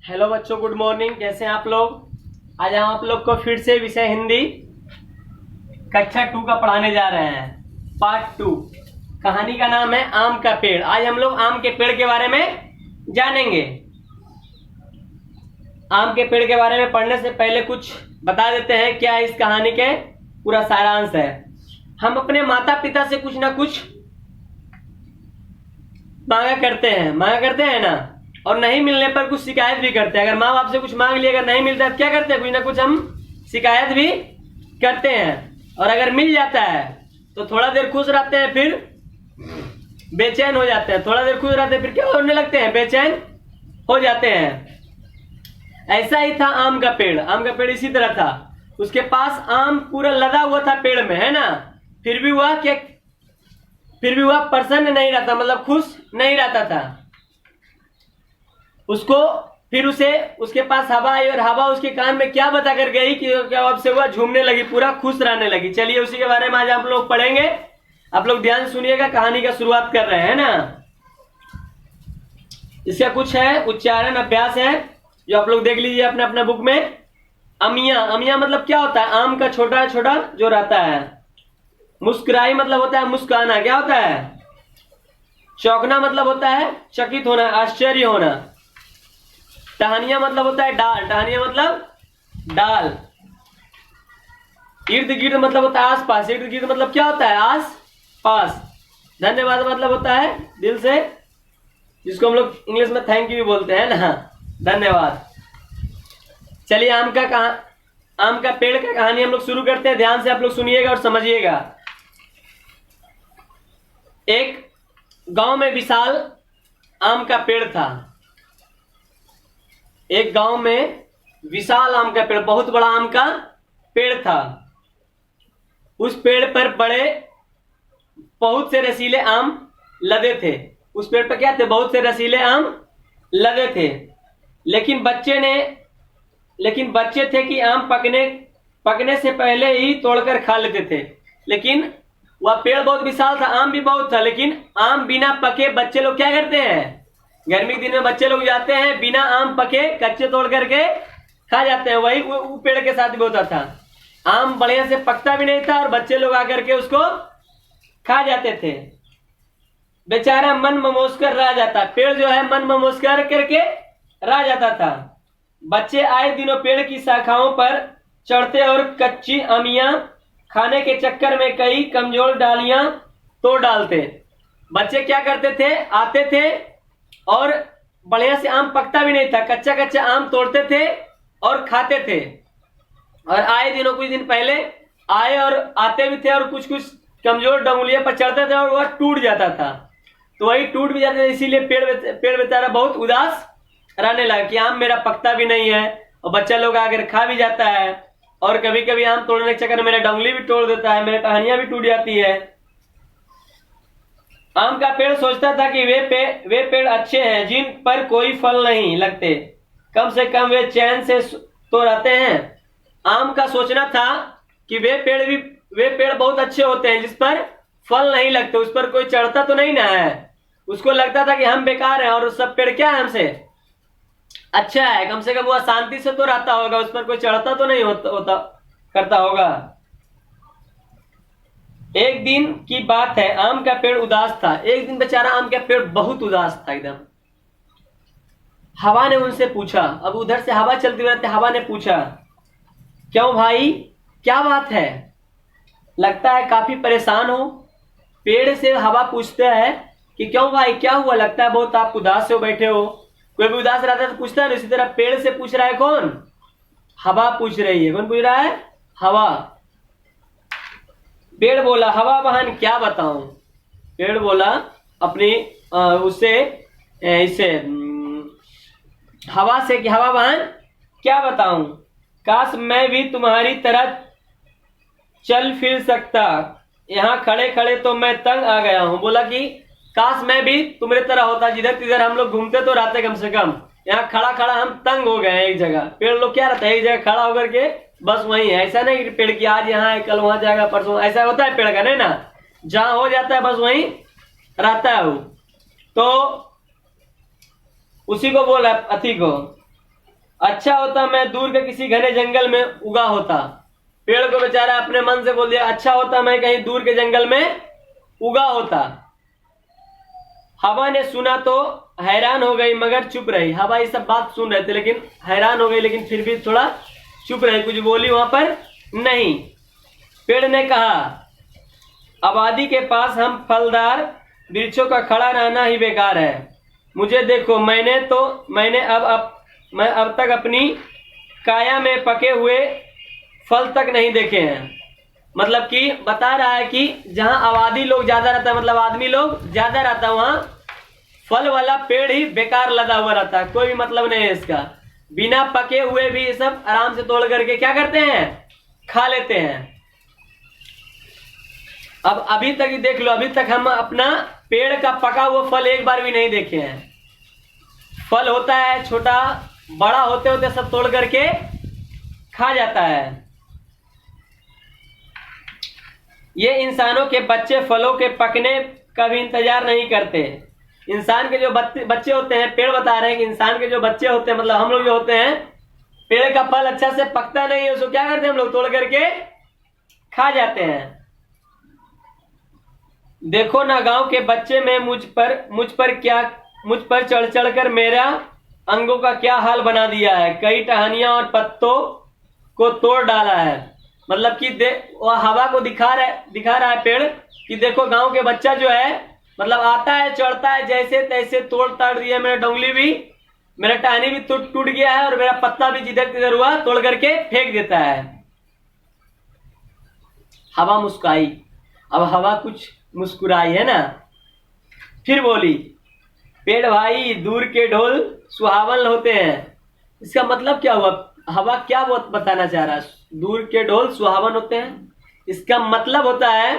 Hello बच्चों, good morning. कैसे हैं आप लोग? आज हम आप लोग को फिर से विषय हिंदी कक्षा 2 का पढ़ाने जा रहे हैं। पार्ट 2। कहानी का नाम है आम का पेड़। आज हम लोग आम के पेड़ के बारे में जानेंगे। आम के पेड़ के बारे में पढ़ने से पहले कुछ बता देते हैं क्या इस कहानी के पूरा सारांश है। हम अपने माता पिता से कुछ ना कुछ मांगा करते हैं ना, और नहीं मिलने पर कुछ शिकायत भी करते हैं। अगर माँ बाप से कुछ मांग लिया, अगर नहीं मिलता है तो क्या करते हैं? कुछ ना कुछ हम शिकायत भी करते हैं। और अगर मिल जाता है तो थोड़ा देर खुश रहते हैं, फिर बेचैन हो जाते हैं। थोड़ा देर खुश रहते हैं, फिर क्या होने लगते हैं? बेचैन हो जाते हैं। ऐसा ही था आम का पेड़। आम का पेड़ इसी तरह था। उसके पास आम पूरा लदा हुआ था पेड़ में, है ना। फिर भी वह प्रसन्न नहीं रहता, मतलब खुश नहीं रहता था। उसके पास हवा आई, और हवा उसके कान में क्या बता कर गई कि अब से वह झूमने लगी, पूरा खुश रहने लगी। चलिए उसी के बारे में आज आप लोग पढ़ेंगे। आप लोग ध्यान से सुनिएगा, कहानी का शुरुआत कर रहे हैं ना। इसका कुछ है उच्चारण अभ्यास है जो आप लोग देख लीजिए अपने अपने बुक में। अमिया मतलब क्या होता है? आम का छोटा छोटा जो रहता है। मुस्कुराई मतलब होता है मुस्काना। क्या होता है? चौंकना मतलब होता है चकित होना, आश्चर्य होना। टहनिया मतलब होता है डाल। टहनिया मतलब डाल। इर्द गिर्द मतलब होता है आस पास। इर्द गिर्द मतलब क्या होता है? आस पास। धन्यवाद मतलब होता है दिल से, जिसको हम लोग इंग्लिश में थैंक यू भी बोलते हैं ना, धन्यवाद। चलिए आम का पेड़ का कहानी हम लोग शुरू करते हैं। ध्यान से आप लोग सुनिएगा और समझिएगा। एक गांव में विशाल आम का पेड़ था। एक गांव में विशाल आम का पेड़, बहुत बड़ा आम का पेड़ था। उस पेड़ पर बहुत से रसीले आम लदे थे। उस पेड़ पर क्या थे? बहुत से रसीले आम लदे थे। लेकिन बच्चे थे कि आम पकने से पहले ही तोड़कर खा लेते थे। लेकिन वह पेड़ बहुत विशाल था, आम भी बहुत था, लेकिन आम बिना पके बच्चे लोग क्या करते हैं? गर्मी के दिन में बच्चे लोग जाते हैं, बिना आम पके कच्चे तोड़ करके खा जाते हैं। वही वो पेड़ के साथ भी होता था। आम बढ़िया से पकता भी नहीं था और बच्चे लोग आकर के उसको खा जाते थे। बेचारा मन ममोस कर रह जाता। पेड़ जो है मन ममोस करके रह जाता था। बच्चे आए दिनों पेड़ की शाखाओं पर चढ़ते और कच्ची अमियां खाने के चक्कर में कई कमजोर डालियां तोड़ डालते। बच्चे क्या करते थे? आते थे और बढ़िया से आम पकता भी नहीं था, कच्चा कच्चा आम तोड़ते थे और खाते थे। और आए दिनों कुछ दिन पहले आए और आते भी थे और कुछ कुछ कमजोर डंगुलियों पर चढ़ते थे और वह टूट जाता था। तो वही टूट भी जाते थे, इसीलिए पेड़ बेचारा बहुत उदास रहने लगा कि आम मेरा पकता भी नहीं है और बच्चा लोग आकर खा भी जाता है, और कभी कभी आम तोड़ने के चक्कर में मेरा डंगली भी तोड़ देता है, मेरी टहनियां भी टूट जाती है। आम का पेड़ सोचता था कि वे पेड़ अच्छे हैं जिन पर कोई फल नहीं लगते, कम से कम वे चैन से तो रहते हैं। आम का सोचना था कि वे पेड़ बहुत अच्छे होते हैं जिस पर फल नहीं लगते, उस पर कोई चढ़ता तो नहीं ना है। उसको लगता था कि हम बेकार हैं और सब पेड़ क्या है हमसे अच्छा है, कम से कम वह शांति से तो रहता होगा, उस पर कोई चढ़ता तो नहीं होता करता होगा। एक दिन की बात है, आम का पेड़ उदास था। एक दिन बेचारा आम का पेड़ बहुत उदास था एकदम। हवा ने उनसे पूछा, अब उधर से हवा चलती रहती, हवा ने पूछा, क्यों भाई, क्या बात है? लगता है काफी परेशान हो। पेड़ से हवा पूछता है कि क्यों भाई, क्या हुआ? लगता है बहुत आप उदास हो, बैठे हो। कोई भी उदास रहता है तो पूछता है। इसी तरह पेड़ से पूछ रहा है कौन? हवा पूछ रही है। कौन पूछ रहा है? हवा। पेड़ बोला, हवा बहन क्या बताऊं? पेड़ बोला अपनी हवा से कि हवा बहन क्या बताऊं, काश मैं भी तुम्हारी तरह चल फिर सकता। यहाँ खड़े खड़े तो मैं तंग आ गया हूं। बोला कि काश मैं भी तुम्हारी तरह होता, जिधर तिधर हम लोग घूमते तो रहते, कम से कम यहाँ खड़ा खड़ा हम तंग हो गए एक जगह। पेड़ लोग क्या रहता है? एक जगह खड़ा होकर के बस वही है। ऐसा नहीं कि पेड़ की आज यहाँ है, कल वहां जाएगा, परसों, ऐसा होता है पेड़ का? नहीं ना, जहां हो जाता है बस वहीं रहता है वो। तो उसी को बोला अथी को अच्छा होता मैं दूर के किसी घने जंगल में उगा होता। पेड़ को बेचारा अपने मन से बोल दिया, अच्छा होता मैं कहीं दूर के जंगल में उगा होता। हवा ने सुना तो हैरान हो गई मगर चुप रही। हवा ये सब बात सुन रहे थे लेकिन हैरान हो गई, लेकिन फिर भी थोड़ा चुप रही, कुछ बोली वहां पर नहीं। पेड़ ने कहा, आबादी के पास हम फलदार वृक्षों का खड़ा रहना ही बेकार है। मुझे देखो, मैं अब तक अपनी काया में पके हुए फल तक नहीं देखे हैं। मतलब कि बता रहा है कि जहां आबादी लोग ज्यादा रहता है, मतलब आदमी लोग ज्यादा रहता है, वहां फल वाला पेड़ ही बेकार लदा हुआ रहता है, कोई भी मतलब नहीं है इसका। बिना पके हुए भी ये सब आराम से तोड़ करके क्या करते हैं, खा लेते हैं। अब अभी तक ही देख लो, अभी तक हम अपना पेड़ का पका हुआ फल एक बार भी नहीं देखे हैं। फल होता है छोटा, बड़ा होते होते सब तोड़ करके खा जाता है। ये इंसानों के बच्चे फलों के पकने का भी इंतजार नहीं करते। इंसान के जो बच्चे होते हैं, पेड़ बता रहे हैं कि इंसान के जो बच्चे होते हैं, मतलब हम लोग जो होते हैं, पेड़ का फल अच्छा से पकता नहीं है, उसको क्या करते हैं हम लोग, तोड़ करके खा जाते हैं। देखो ना, गांव के बच्चे में मुझ पर चढ़ चढ़ कर मेरा अंगों का क्या हाल बना दिया है। कई टहनियां और पत्तों को तोड़ डाला है। मतलब कि वो हवा को दिखा रहा है पेड़ कि देखो गांव के बच्चा जो है, मतलब आता है, चढ़ता है, जैसे तैसे तोड़ ताड़ दिया। मेरा डोंगली भी, मेरा टहनी भी टूट गया है और मेरा पत्ता भी जिधर तिधर हुआ तोड़ करके फेंक देता है। हवा मुस्कुराई। अब हवा कुछ मुस्कुराई है ना, फिर बोली, पेड़ भाई दूर के ढोल सुहावन होते हैं। इसका मतलब क्या हुआ, हवा क्या बताना चाह रहा है, दूर के ढोल सुहावन होते हैं। इसका मतलब होता है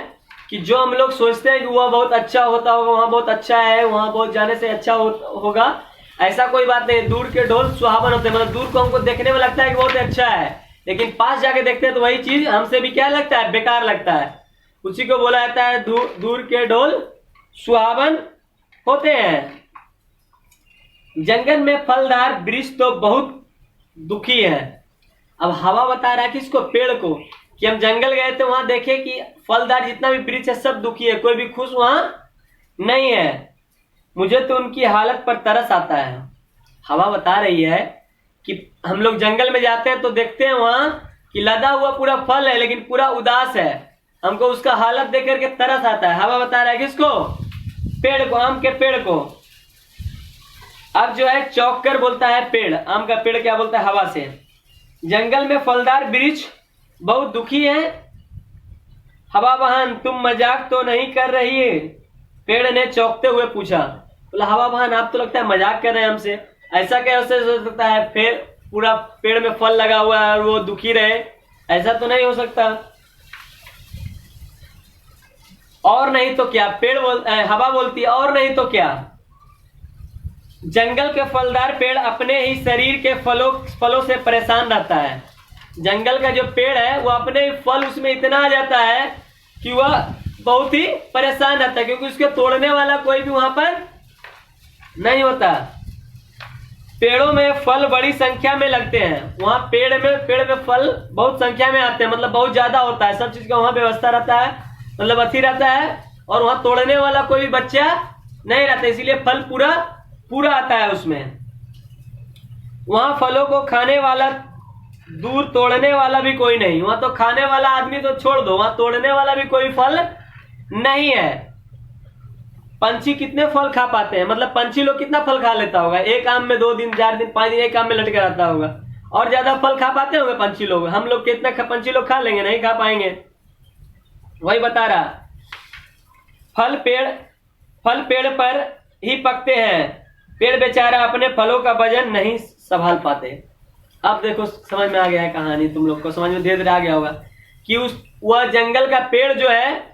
कि जो हम लोग सोचते हैं कि वह बहुत अच्छा होता होगा, वहां बहुत अच्छा है, वहां बहुत जाने से अच्छा होगा, ऐसा कोई बात नहीं। दूर के ढोल सुहावन होते हैं, मतलब दूर को हमको देखने में लगता है कि बहुत अच्छा है, लेकिन पास जाके देखते हैं तो वही चीज हमसे भी क्या लगता है, बेकार लगता है। उसी को बोला जाता है दूर के ढोल सुहावन होते हैं। जंगल में फलदार वृक्ष तो बहुत दुखी है। अब हवा बता रहा है किसको, पेड़ को, कि हम जंगल गए थे, वहां देखे कि फलदार जितना भी वृक्ष है सब दुखी है, कोई भी खुश वहां नहीं है। मुझे तो उनकी हालत पर तरस आता है। हवा बता रही है कि हम लोग जंगल में जाते हैं तो देखते हैं वहां कि लदा हुआ पूरा फल है लेकिन पूरा उदास है, हमको उसका हालत देख करके तरस आता है। हवा बता रहा है किसको, पेड़ को, आम के पेड़ को। अब जो है चौंक कर बोलता है पेड़, आम का पेड़ क्या बोलता है हवा से, जंगल में फलदार वृक्ष बहुत दुखी है। हवा बहन तुम मजाक तो नहीं कर रही है, पेड़ ने चौंकते हुए पूछा। बोला हवा बहन आप तो लगता है मजाक कर रहे हैं हमसे, ऐसा कैसे हो सकता है, फिर पूरा पेड़ में फल लगा हुआ है और वो दुखी रहे, ऐसा तो नहीं हो सकता। और नहीं तो क्या, हवा बोलती है, और नहीं तो क्या, जंगल के फलदार पेड़ अपने ही शरीर के फलों से परेशान रहता है। जंगल का जो पेड़ है वो अपने फल उसमें इतना आ जाता है कि वह बहुत ही परेशान रहता है, क्योंकि उसके तोड़ने वाला कोई भी वहां पर नहीं होता। पेड़ों में फल बड़ी संख्या में लगते हैं, वहां पेड़ में फल बहुत संख्या में आते हैं, मतलब बहुत ज्यादा होता है, सब चीज का वहां व्यवस्था रहता है, मतलब अथी रहता है, और वहां तोड़ने वाला कोई भी बच्चा नहीं रहता, इसीलिए फल पूरा आता है उसमें। वहां फलों को खाने वाला, दूर तोड़ने वाला भी कोई नहीं, वहां तो खाने वाला आदमी तो छोड़ दो, वहां तोड़ने वाला भी कोई फल नहीं है। पंछी कितने फल खा पाते हैं, मतलब पंछी लोग कितना फल खा लेता होगा, एक आम में 2 दिन 4 दिन 5 दिन एक आम में लटका रहता होगा, और ज्यादा फल खा पाते होंगे पंछी लोग। हम लोग कितना पंछी लोग खा लेंगे, नहीं खा पाएंगे। वही बता रहा, फल पेड़ पर ही पकते हैं, पेड़ बेचारा अपने फलों का वजन नहीं संभाल पाते। अब देखो समझ में आ गया है कहानी, तुम लोग को समझ में धीरे धीरे आ गया होगा कि वह जंगल का पेड़ जो है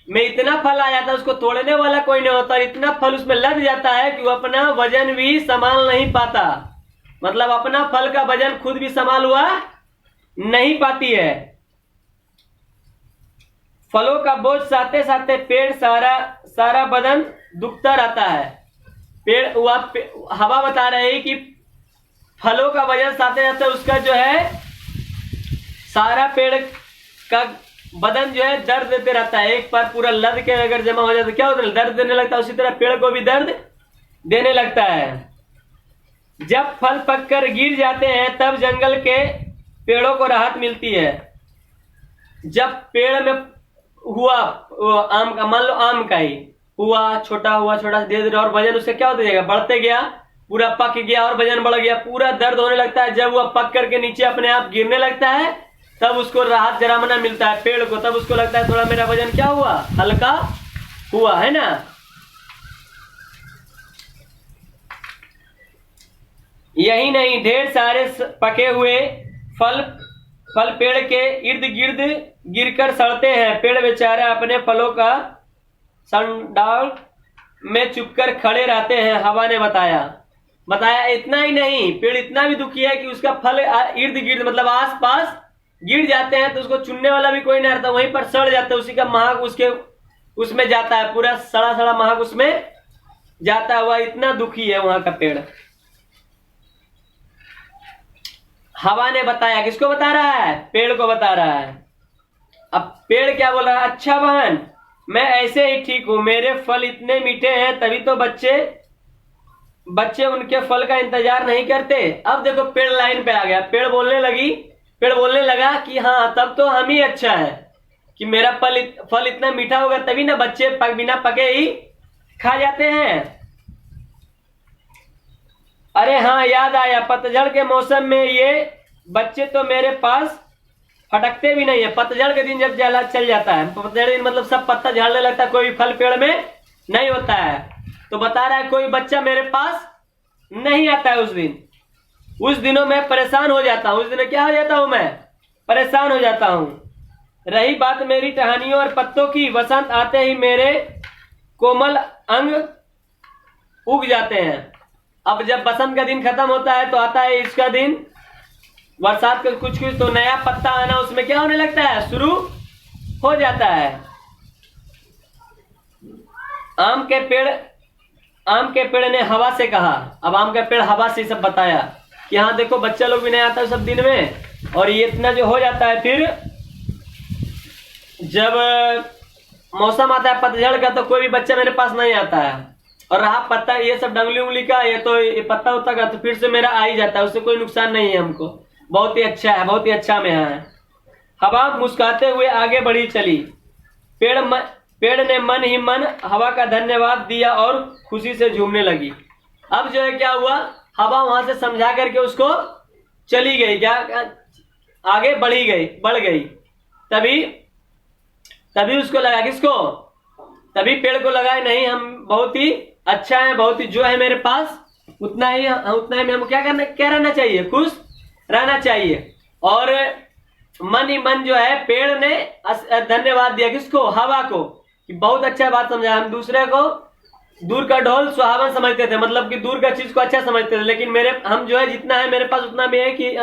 में इतना फल आ जाता है, उसको तोड़ने वाला कोई नहीं होता, इतना फल उसमें लग जाता है कि वो अपना वजन भी संभाल नहीं पाता, मतलब अपना फल का वजन खुद भी संभाल हुआ नहीं पाती है। फलों का बोझ साथे साथे पेड़ सारा बदन दुखता रहता है। हवा बता रहे हैं कि फलों का वजन साथे साथे उसका जो है सारा पेड़ का बदन जो है दर्द देते रहता है। एक बार पूरा लद के अगर जमा हो जाए तो क्या होता है, दर्द देने लगता है। उसी तरह पेड़ को भी दर्द देने लगता है। जब फल पककर गिर जाते हैं तब जंगल के पेड़ों को राहत मिलती है। जब पेड़ में हुआ आम का, मान लो आम का ही हुआ, छोटा धीरे धीरे और वजन उससे क्या होता जाएगा, बढ़ते गया, पूरा पक गया और वजन बढ़ गया, पूरा दर्द होने लगता है। जब वह पक करके नीचे अपने आप गिरने लगता है तब उसको राहत जरामना मिलता है पेड़ को। तब उसको लगता है थोड़ा मेरा वजन क्या हुआ, हल्का हुआ, है ना। यही नहीं, ढेर सारे पके हुए फल पेड़ के इर्द गिर्द गिरकर सड़ते हैं। पेड़ बेचारे अपने फलों का संडाल में चुपकर खड़े रहते हैं, हवा ने बताया। इतना ही नहीं, पेड़ इतना भी दुखी है कि उसका फल इर्द गिर्द मतलब आस पास गिर जाते हैं तो उसको चुनने वाला भी कोई नहीं रहता, वहीं पर सड़ जाता है। उसी का महक उसके उसमें जाता है, पूरा सड़ा सड़ा महक उसमें जाता है। वह इतना दुखी है वहां का पेड़। हवा ने बताया, किसको बता रहा है, पेड़ को बता रहा है। अब पेड़ क्या बोल रहा है, अच्छा बहन मैं ऐसे ही ठीक हूं, मेरे फल इतने मीठे हैं तभी तो बच्चे उनके फल का इंतजार नहीं करते। अब देखो पेड़ लाइन पे आ गया, पेड़ बोलने लगा कि हाँ तब तो हम ही अच्छा है कि मेरा फल इतना मीठा होगा तभी ना बच्चे बिना पके ही खा जाते हैं। अरे हाँ याद आया, पतझड़ के मौसम में ये बच्चे तो मेरे पास फटकते भी नहीं है। पतझड़ के दिन जब चल जाता है, पतझड़ दिन मतलब सब पत्ता झड़ने लगता है, कोई फल पेड़ में नहीं होता है, तो बता रहा है कोई बच्चा मेरे पास नहीं आता है उस दिन। उस दिनों मैं परेशान हो जाता हूँ, उस दिनों क्या हो जाता हूँ, मैं परेशान हो जाता हूँ। रही बात मेरी टहनियों और पत्तों की, वसंत आते ही मेरे कोमल अंग उग जाते हैं। अब जब बसंत का दिन खत्म होता है तो आता है इसका दिन बरसात का, कुछ तो नया पत्ता आना उसमें क्या होने लगता है, शुरू हो जाता है। आम के पेड़ ने हवा से कहा, अब आम का पेड़ हवा से सब बताया कि हाँ देखो बच्चा लोग भी नहीं आता सब दिन में, और ये इतना जो हो जाता है, फिर जब मौसम आता है पतझड़ का तो कोई भी बच्चा मेरे पास नहीं आता है। और रहा पत्ता ये सब डंगली उंगली का, ये पत्ता उत्ता का तो फिर से मेरा आ ही जाता है, उससे कोई नुकसान नहीं है हमको, बहुत ही अच्छा है, बहुत ही अच्छा में है। हवा मुस्कुराते हुए आगे बढ़ी चली। पेड़ ने मन ही मन हवा का धन्यवाद दिया और खुशी से झूमने लगी। अब जो है क्या हुआ, हवा वहां से समझा करके उसको चली गई, क्या आगे बढ़ गई। तभी उसको लगा, किसको, तभी पेड़ को लगा नहीं हम बहुत ही अच्छा है, बहुत ही जो है मेरे पास उतना ही में हमको क्या रहना चाहिए, खुश रहना चाहिए। और मन ही मन जो है पेड़ ने धन्यवाद दिया, किसको, हवा को, कि बहुत अच्छा बात समझा। हम दूसरे को दूर का ढोल सुहावन समझते थे, मतलब कि दूर का चीज को अच्छा समझते थे, लेकिन हम जो है जितना है मेरे पास उतना में है कि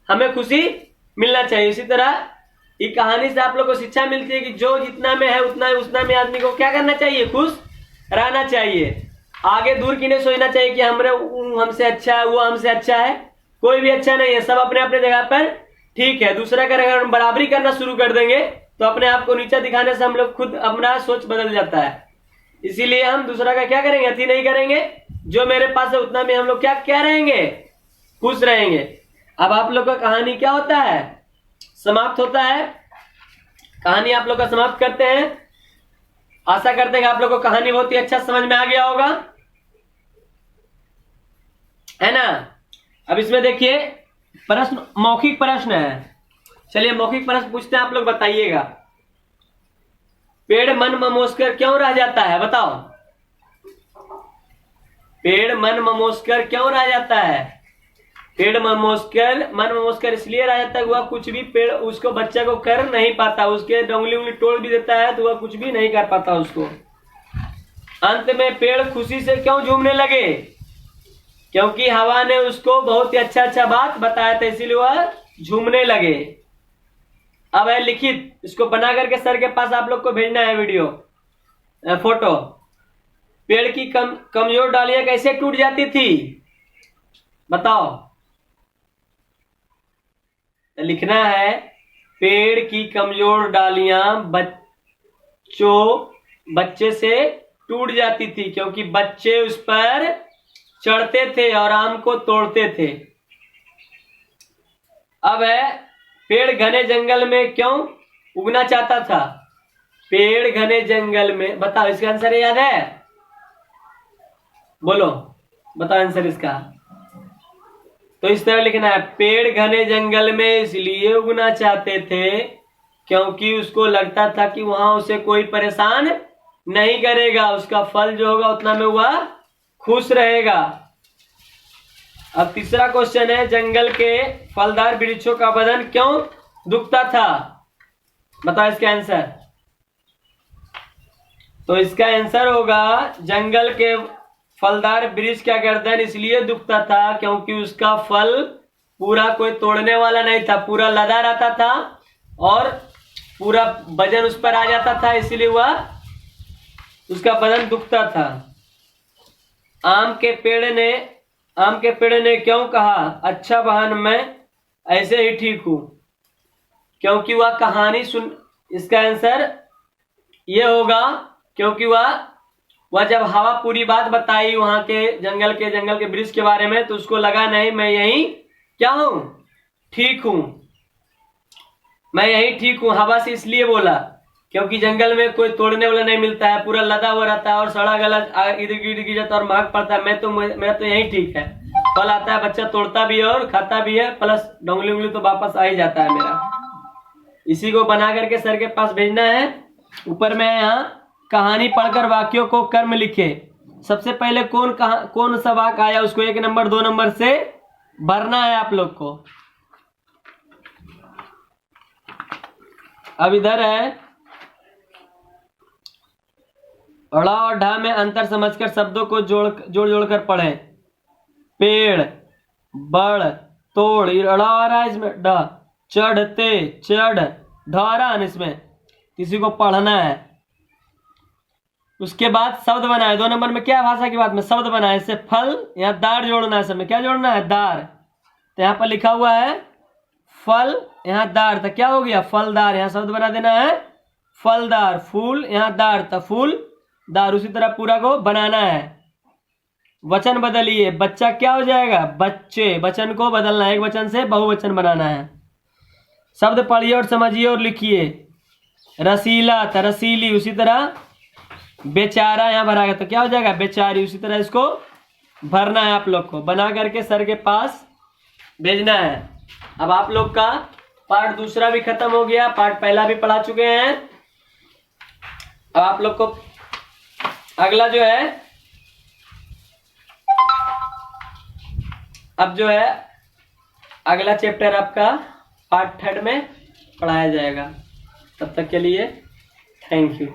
हमें खुशी मिलना चाहिए। इसी तरह ये कहानी से आप लोग को शिक्षा मिलती है कि जो जितना में है उतना में आदमी को क्या करना चाहिए, खुश रहना चाहिए। आगे दूर की नहीं सोचना चाहिए कि हमसे अच्छा है, वो हमसे अच्छा है, कोई भी अच्छा नहीं है, सब अपने अपने जगह पर ठीक है। दूसरा का अगर हम बराबरी करना शुरू कर देंगे तो अपने आप को नीचा दिखाने से हम लोग खुद अपना सोच बदल जाता है। इसीलिए हम दूसरा का क्या करेंगे, अति नहीं करेंगे, जो मेरे पास है उतना में हम लोग क्या रहेंगे, खुश रहेंगे। अब आप लोग का कहानी क्या होता है, समाप्त होता है। कहानी आप लोग का समाप्त करते हैं। आशा करते हैं कि आप लोग को कहानी बहुत ही अच्छा समझ में आ गया होगा, है ना। अब इसमें देखिए प्रश्न, मौखिक प्रश्न है। चलिए मौखिक प्रश्न पूछते हैं, आप लोग बताइएगा। पेड़ मन ममोसकर क्यों रह जाता है, बताओ। पेड़ मन ममोसकर क्यों रह जाता है। पेड़ मन ममोसकर इसलिए रह जाता है, वह कुछ भी पेड़ उसको बच्चा को कर नहीं पाता, उसके डंगली उंगली तोड़ भी देता है तो वह कुछ भी नहीं कर पाता उसको। अंत में पेड़ खुशी से क्यों झूमने लगे, क्योंकि हवा ने उसको बहुत ही अच्छा बात बताया था, इसीलिए वह झूमने लगे। अब है लिखित, इसको बना करके सर के पास आप लोग को भेजना है वीडियो फोटो। पेड़ की कमजोर डालियां कैसे टूट जाती थी, बताओ। लिखना है पेड़ की कमजोर डालियां बच्चे से टूट जाती थी क्योंकि बच्चे उस पर चढ़ते थे और आम को तोड़ते थे। अब है पेड़ घने जंगल में क्यों उगना चाहता था? पेड़ घने जंगल में, बताओ इसका आंसर याद है? बोलो, बताओ आंसर इसका। तो इस तरह लिखना है पेड़ घने जंगल में इसलिए उगना चाहते थे क्योंकि उसको लगता था कि वहां उसे कोई परेशान नहीं करेगा, उसका फल जो होगा उतना में वह खुश रहेगा। अब तीसरा क्वेश्चन है जंगल के फलदार वृक्षों का बदन क्यों दुखता था? बताओ इसका आंसर। तो इसका आंसर होगा जंगल के फलदार वृक्ष का गर्दन इसलिए दुखता था क्योंकि उसका फल पूरा कोई तोड़ने वाला नहीं था, पूरा लदा रहता था और पूरा वजन उस पर आ जाता था, इसीलिए वह उसका बदन दुखता था। आम के पेड़ ने क्यों कहा अच्छा बहन मैं ऐसे ही ठीक हूं? क्योंकि वह कहानी सुन, इसका आंसर ये होगा क्योंकि वह जब हवा पूरी बात बताई वहां के जंगल के वृक्ष के बारे में तो उसको लगा नहीं मैं यही क्या हूं, ठीक हूं, मैं यही ठीक हूं। हवा से इसलिए बोला क्योंकि जंगल में कोई तोड़ने वाला नहीं मिलता है, पूरा लदा हुआ रहता है और सड़ा गला इधर गिर जाता है और महक पड़ता है। मेरा तो यही ठीक है। फल आता है, बच्चा तोड़ता भी है और खाता भी है, प्लस डोंगली उंगली तो वापस आ ही जाता है मेरा। इसी को बना करके सर के पास भेजना है। ऊपर में यहाँ कहानी पढ़कर वाक्यों को कर्म लिखे। सबसे पहले कौन सा वाक्य आया उसको 1 नंबर 2 नंबर से भरना है आप लोग को। अब इधर है अड़ा और ढा में अंतर समझकर शब्दों को जोड़ कर पढ़ें। पेड़, बड़, तोड़, अड़ा आ रहा है इसमें, ढ, चढ़ते, चढ़, ढारा इसमें किसी को पढ़ना है। उसके बाद शब्द बनाए। 2 नंबर में क्या भाषा की बात में शब्द बनाए। इससे फल, यहाँ दार जोड़ना है, सब क्या जोड़ना है? दार। तो यहाँ पर लिखा हुआ है फल, यहाँ दार, तो क्या हो गया? फलदार। यहाँ शब्द बना देना है फलदार। फूल, यहाँ दार, तो फूल दार। उसी तरह पूरा को बनाना है। वचन बदलिए। बच्चा क्या हो जाएगा? बच्चे। वचन को बदलना है, एक वचन से बहुवचन बनाना है। शब्द पढ़िए और समझिए और लिखिए। रसीला था रसीली, उसी तरह बेचारा यहाँ भरा गया तो क्या हो जाएगा? बेचारी। उसी तरह इसको भरना है आप लोग को, बना करके सर के पास भेजना है। अब आप लोग का पार्ट दूसरा भी खत्म हो गया, पार्ट पहला भी पढ़ा चुके हैं। अब आप लोग को अगला जो है, अब जो है अगला चैप्टर आपका पार्ट 3 में पढ़ाया जाएगा। तब तक के लिए थैंक यू।